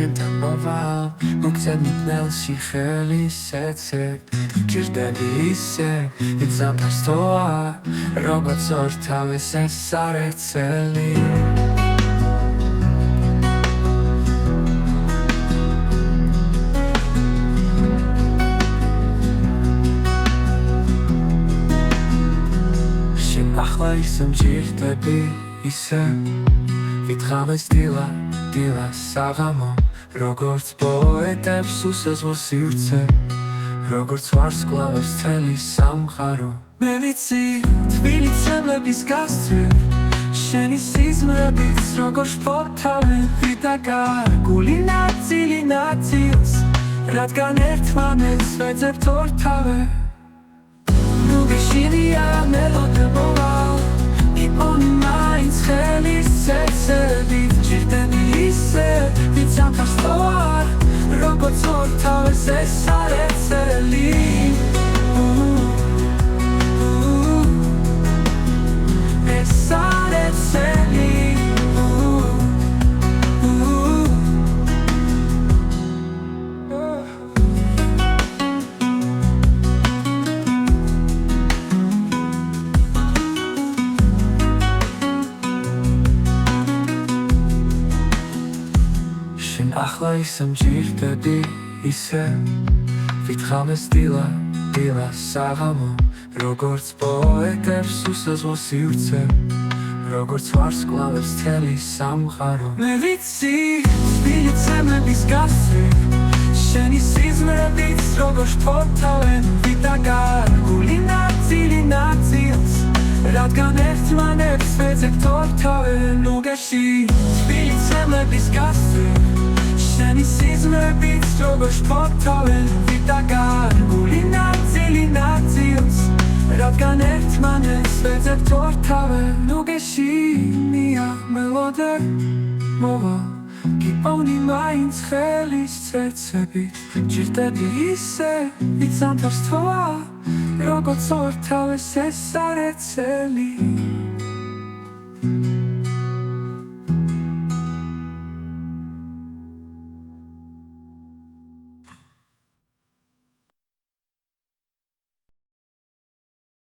შენთან მოვალ მოგწევ მიდნელში ხელის ეცებ გირდები ისე იცამფარს თოა როგორც ორთავეს ეს სარეცელი ახლა ისე მჭირდები ისე ვითხავეს დილა საღამო როგორც პოეტებს უსაზღო სივრცე როგორც ვარსკვლავებს მთელი სამყარო მე ვიცი თბილი ცემლების გასწრებ შენი სიზმრებიც როგორც შფოთავენ ვიდაგარგული ნაწილი ნაწილს რადგან ერთმანეთს ვეძებთ ორთავე ნუ გეშინია მელოდია მოვალ იპონი მაინც ხელის ცეცებით ჭირდები ისე ვიცამფარს თოარ როგორც ორთავეს ეს სარეცელი ეს სარეცელი ახლა ისე მჭირდები ისე ვითხავეს დილა საღამო როგორც პოეტებს უსაზღო სივრცე როგორც ვარსკვლავებს მთელი სამყარო მე ვიცი თბილი ცემლების გასწრებ შენი სიზმრებიც როგორც შფოთავენ ვიდაგარგული ნაწილი ნაწილს რადგან ერთმანეთს ვეძებთ ორთავე ნუ გეშინია თბილი ცემლების გასწრებ შენი სიზმრებიც როგორც შფოთავენ ვიდაგარგული ნაწილი ნაწილს რადგან ერთმანეთს ვეძებთ ორთავე ნუ გეშინია მელოდია მოვალ გიპონი მაინც ხელის ცეცებით ჭირდები ისე ვიცამფარს თოა როგორც ორთავეს ეს სარეცელი